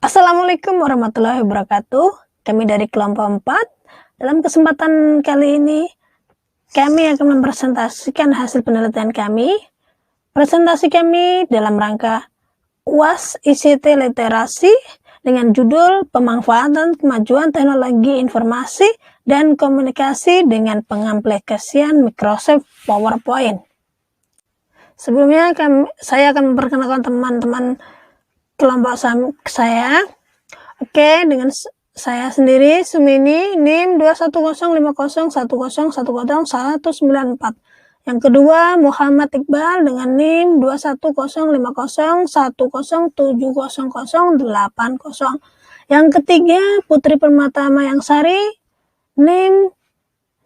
Assalamualaikum warahmatullahi wabarakatuh. Kami dari kelompok 4. Dalam kesempatan kali ini, kami akan mempresentasikan hasil penelitian kami. Presentasi kami dalam rangka UAS ICT Literasi dengan judul Pemanfaatan Kemajuan Teknologi Informasi dan Komunikasi dengan Pengaplikasian Microsoft PowerPoint. Sebelumnya saya akan memperkenalkan teman-teman kelompok saya. Oke, dengan saya sendiri Sumini, NIM 2105010101094. Yang kedua Muhammad Iqbal dengan NIM 2105010700080. Yang ketiga Putri Permata Mayangsari, NIM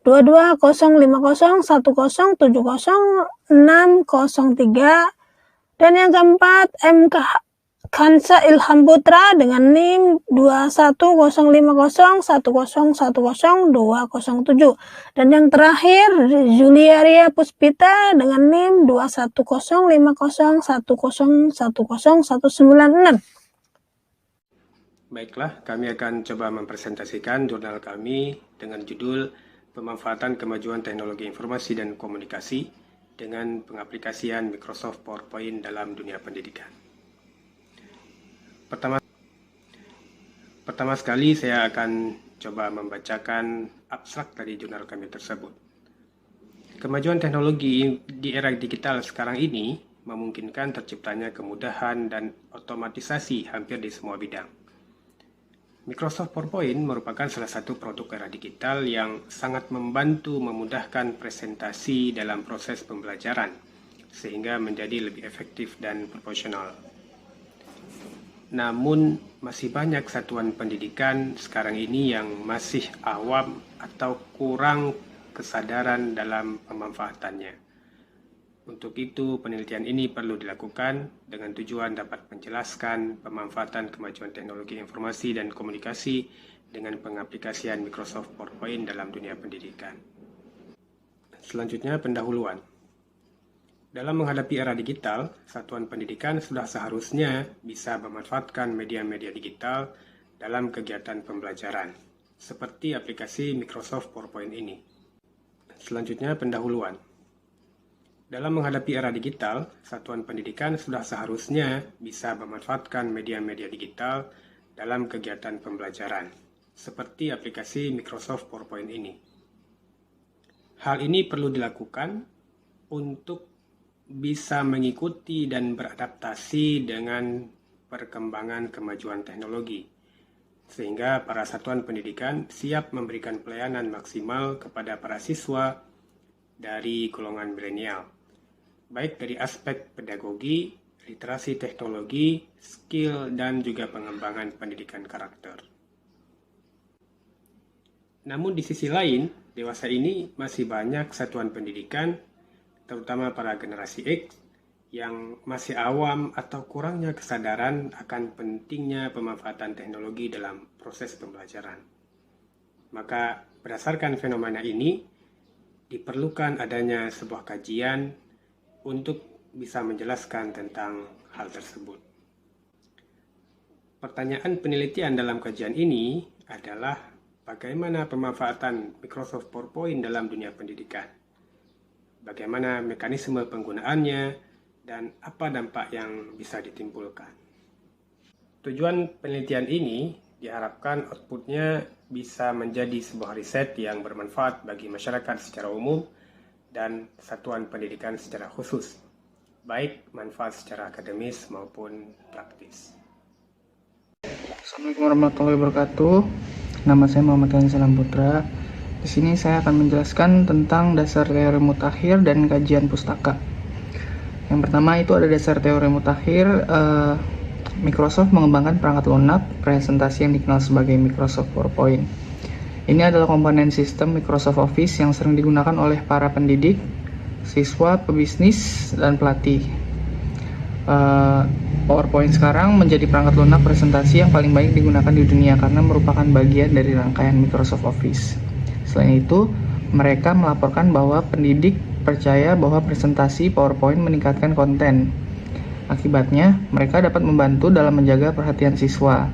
2201070700603. Dan yang keempat MK Kansa Ilham Putra dengan NIM 2105010100207. Dan yang terakhir Juliaria Puspita dengan NIM 2105010101096. Baiklah, kami akan coba mempresentasikan jurnal kami dengan judul Pemanfaatan Kemajuan Teknologi Informasi dan Komunikasi dengan Pengaplikasian Microsoft PowerPoint dalam Dunia Pendidikan. Pertama sekali saya akan coba membacakan abstrak dari jurnal kami tersebut. Kemajuan teknologi di era digital sekarang ini memungkinkan terciptanya kemudahan dan otomatisasi hampir di semua bidang. Microsoft PowerPoint merupakan salah satu produk era digital yang sangat membantu memudahkan presentasi dalam proses pembelajaran, sehingga menjadi lebih efektif dan proporsional. Namun, masih banyak satuan pendidikan sekarang ini yang masih awam atau kurang kesadaran dalam pemanfaatannya. Untuk itu, penelitian ini perlu dilakukan dengan tujuan dapat menjelaskan pemanfaatan kemajuan teknologi informasi dan komunikasi dengan pengaplikasian Microsoft PowerPoint dalam dunia pendidikan. Selanjutnya, pendahuluan. Dalam menghadapi era digital, satuan pendidikan sudah seharusnya bisa memanfaatkan media-media digital dalam kegiatan pembelajaran, seperti aplikasi Microsoft PowerPoint ini. Selanjutnya, pendahuluan. Dalam menghadapi era digital, satuan pendidikan sudah seharusnya bisa memanfaatkan media-media digital dalam kegiatan pembelajaran, seperti aplikasi Microsoft PowerPoint ini. Hal ini perlu dilakukan untuk bisa mengikuti dan beradaptasi dengan perkembangan kemajuan teknologi, sehingga para satuan pendidikan siap memberikan pelayanan maksimal kepada para siswa dari golongan milenial, baik dari aspek pedagogi, literasi teknologi, skill, dan juga pengembangan pendidikan karakter. Namun di sisi lain, dewasa ini masih banyak satuan pendidikan, terutama para generasi X, yang masih awam atau kurangnya kesadaran akan pentingnya pemanfaatan teknologi dalam proses pembelajaran. Maka berdasarkan fenomena ini, diperlukan adanya sebuah kajian untuk bisa menjelaskan tentang hal tersebut. Pertanyaan penelitian dalam kajian ini adalah bagaimana pemanfaatan Microsoft PowerPoint dalam dunia pendidikan, bagaimana mekanisme penggunaannya, dan apa dampak yang bisa ditimbulkan. Tujuan penelitian ini diharapkan outputnya bisa menjadi sebuah riset yang bermanfaat bagi masyarakat secara umum dan satuan pendidikan secara khusus, baik manfaat secara akademis maupun praktis. Assalamualaikum warahmatullahi wabarakatuh. Nama saya Muhammad Ilham Putra. Di sini saya akan menjelaskan tentang dasar teori mutakhir dan kajian pustaka. Yang pertama itu ada dasar teori mutakhir. Microsoft mengembangkan perangkat lunak presentasi yang dikenal sebagai Microsoft PowerPoint. Ini adalah komponen sistem Microsoft Office yang sering digunakan oleh para pendidik, siswa, pebisnis, dan pelatih. PowerPoint sekarang menjadi perangkat lunak presentasi yang paling banyak digunakan di dunia karena merupakan bagian dari rangkaian Microsoft Office. Selain itu, mereka melaporkan bahwa pendidik percaya bahwa presentasi PowerPoint meningkatkan konten. Akibatnya, mereka dapat membantu dalam menjaga perhatian siswa.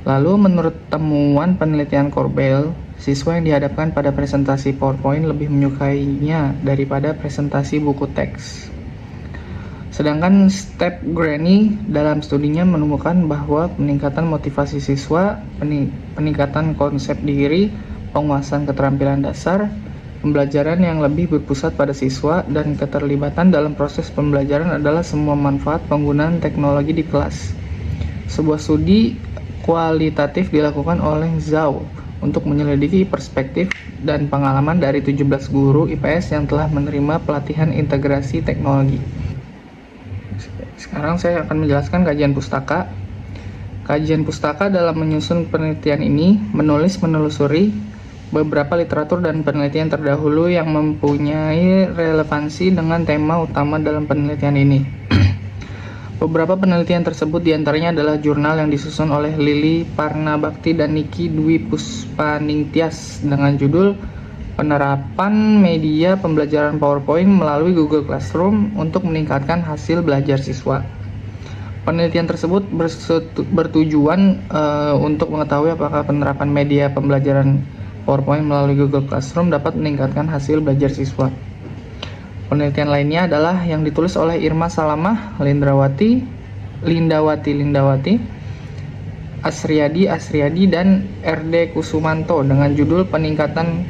Lalu menurut temuan penelitian Korbel, siswa yang dihadapkan pada presentasi PowerPoint lebih menyukainya daripada presentasi buku teks. Sedangkan Step Granny dalam studinya menemukan bahwa peningkatan motivasi siswa, peningkatan konsep diri, penguasaan keterampilan dasar, pembelajaran yang lebih berpusat pada siswa, dan keterlibatan dalam proses pembelajaran adalah semua manfaat penggunaan teknologi di kelas. Sebuah studi kualitatif dilakukan oleh Zhao untuk menyelidiki perspektif dan pengalaman dari 17 guru IPS yang telah menerima pelatihan integrasi teknologi. Sekarang saya akan menjelaskan kajian pustaka. Kajian pustaka dalam menyusun penelitian ini menelusuri beberapa literatur dan penelitian terdahulu yang mempunyai relevansi dengan tema utama dalam penelitian ini. Beberapa penelitian tersebut diantaranya adalah jurnal yang disusun oleh Lili Parnabakti dan Niki Dwi Puspaningtyas dengan judul Penerapan Media Pembelajaran PowerPoint melalui Google Classroom untuk meningkatkan hasil belajar siswa. Penelitian tersebut bertujuan untuk mengetahui apakah penerapan media pembelajaran PowerPoint melalui Google Classroom dapat meningkatkan hasil belajar siswa. Penelitian lainnya adalah yang ditulis oleh Irma Salamah, Lindawati, Asriadi, dan RD Kusumanto dengan judul Peningkatan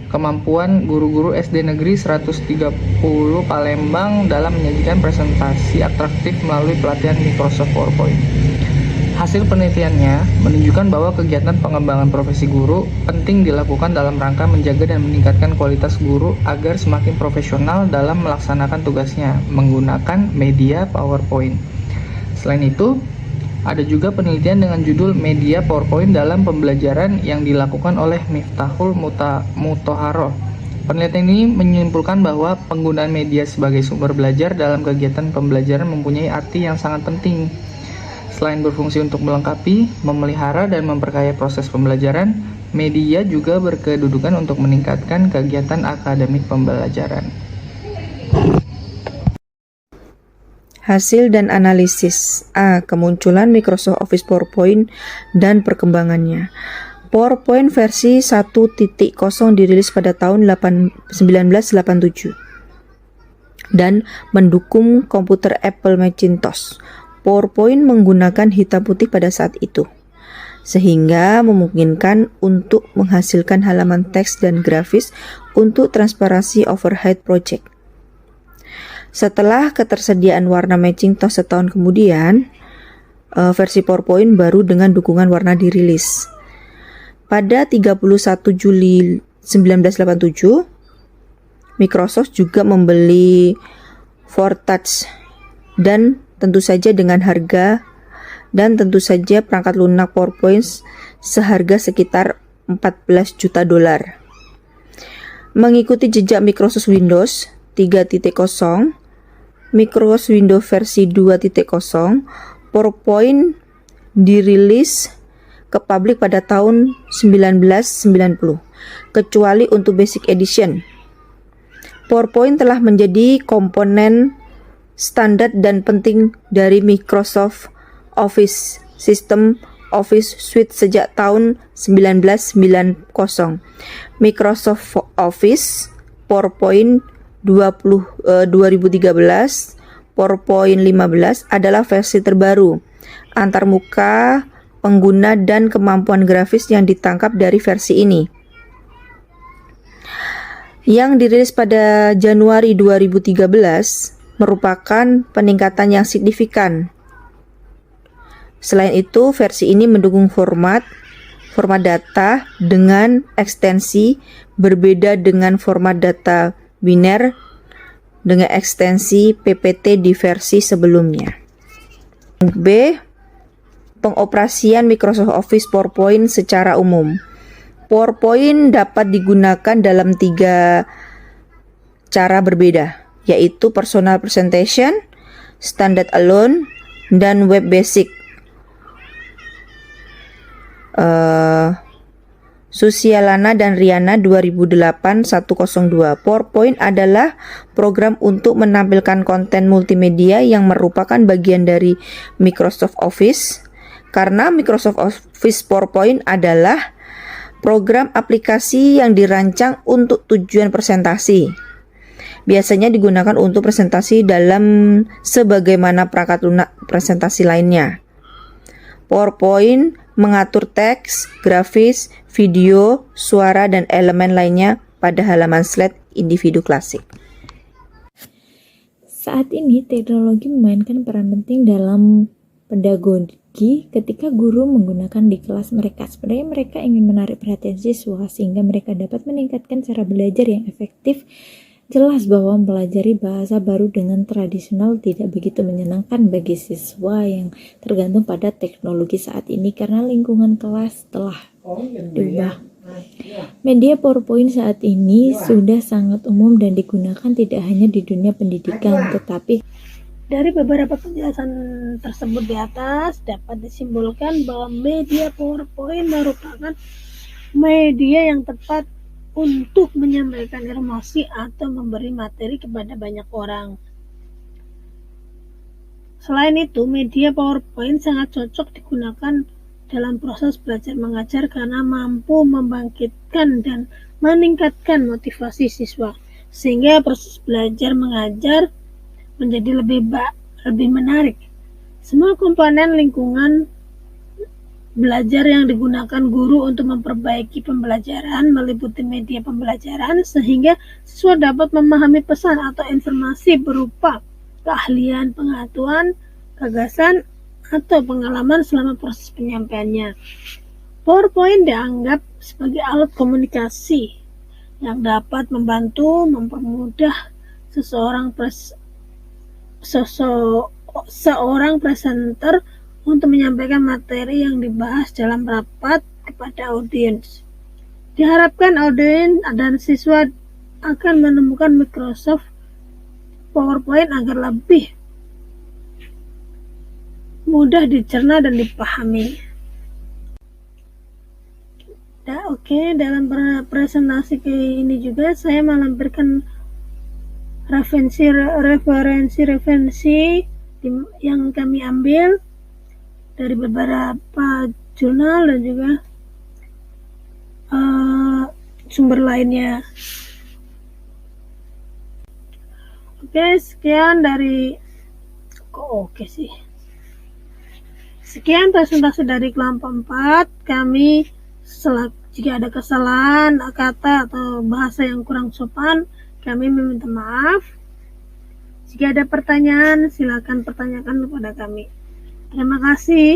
Kemampuan Guru-Guru SD Negeri 130 Palembang dalam menyajikan presentasi atraktif melalui pelatihan Microsoft PowerPoint. Hasil penelitiannya menunjukkan bahwa kegiatan pengembangan profesi guru penting dilakukan dalam rangka menjaga dan meningkatkan kualitas guru agar semakin profesional dalam melaksanakan tugasnya menggunakan media PowerPoint. Selain itu, ada juga penelitian dengan judul Media PowerPoint dalam Pembelajaran yang dilakukan oleh Miftahul Mutahharoh. Penelitian ini menyimpulkan bahwa penggunaan media sebagai sumber belajar dalam kegiatan pembelajaran mempunyai arti yang sangat penting. Selain berfungsi untuk melengkapi, memelihara, dan memperkaya proses pembelajaran, media juga berkedudukan untuk meningkatkan kegiatan akademik pembelajaran. Hasil dan analisis. A. Kemunculan Microsoft Office PowerPoint dan perkembangannya. PowerPoint versi 1.0 dirilis pada tahun 1987 dan mendukung komputer Apple Macintosh. PowerPoint menggunakan hitam putih pada saat itu, sehingga memungkinkan untuk menghasilkan halaman teks dan grafis untuk transparansi overhead project. Setelah ketersediaan warna Macintosh setahun kemudian, versi PowerPoint baru dengan dukungan warna dirilis. Pada 31 Juli 1987, Microsoft juga membeli Fortouch dan tentu saja dengan harga dan tentu saja perangkat lunak PowerPoint seharga sekitar $14 juta. Mengikuti jejak Microsoft Windows 3.0, Microsoft Windows versi 2.0, PowerPoint dirilis ke publik pada tahun 1990, kecuali untuk Basic Edition. PowerPoint telah menjadi komponen standar dan penting dari Microsoft Office System Office Suite sejak tahun 1990. Microsoft Office PowerPoint 2013, PowerPoint 15 adalah versi terbaru antarmuka pengguna dan kemampuan grafis yang ditangkap dari versi ini, yang dirilis pada Januari 2013. Merupakan peningkatan yang signifikan. Selain itu, versi ini mendukung format data dengan ekstensi berbeda dengan format data biner dengan ekstensi PPT di versi sebelumnya. B. Pengoperasian Microsoft Office PowerPoint secara umum. PowerPoint dapat digunakan dalam 3 cara berbeda, yaitu personal presentation, standard alone, dan web basic. Susialana dan Riana 2008-102. PowerPoint adalah program untuk menampilkan konten multimedia yang merupakan bagian dari Microsoft Office. Karena Microsoft Office PowerPoint adalah program aplikasi yang dirancang untuk tujuan presentasi. Biasanya digunakan untuk presentasi dalam sebagaimana perangkat lunak presentasi lainnya. PowerPoint mengatur teks, grafis, video, suara, dan elemen lainnya pada halaman slide individu klasik. Saat ini teknologi memainkan peran penting dalam pedagogi ketika guru menggunakan di kelas mereka. Sebenarnya mereka ingin menarik perhatian siswa sehingga mereka dapat meningkatkan cara belajar yang efektif. Jelas bahwa mempelajari bahasa baru dengan tradisional tidak begitu menyenangkan bagi siswa yang tergantung pada teknologi saat ini karena lingkungan kelas telah diubah. Media PowerPoint saat ini sudah sangat umum dan digunakan tidak hanya di dunia pendidikan, tetapi Dari beberapa penjelasan tersebut di atas dapat disimpulkan bahwa media PowerPoint merupakan media yang tepat untuk menyampaikan informasi atau memberi materi kepada banyak orang. Selain itu, media PowerPoint sangat cocok digunakan dalam proses belajar mengajar karena mampu membangkitkan dan meningkatkan motivasi siswa, sehingga proses belajar mengajar menjadi lebih menarik. Semua komponen lingkungan belajar yang digunakan guru untuk memperbaiki pembelajaran meliputi media pembelajaran sehingga siswa dapat memahami pesan atau informasi berupa keahlian, pengetahuan, gagasan, atau pengalaman selama proses penyampaiannya. PowerPoint dianggap sebagai alat komunikasi yang dapat membantu mempermudah seorang presenter untuk menyampaikan materi yang dibahas dalam rapat kepada audiens. Diharapkan audiens dan siswa akan menemukan Microsoft PowerPoint agar lebih mudah dicerna dan dipahami. Dalam presentasi ini juga saya melampirkan referensi yang kami ambil dari beberapa jurnal dan juga sumber lainnya. Sekian presentasi dari kelompok 4. Kami jika ada kesalahan kata atau bahasa yang kurang sopan, kami meminta maaf. Jika ada pertanyaan, silakan pertanyakan kepada kami. Terima kasih.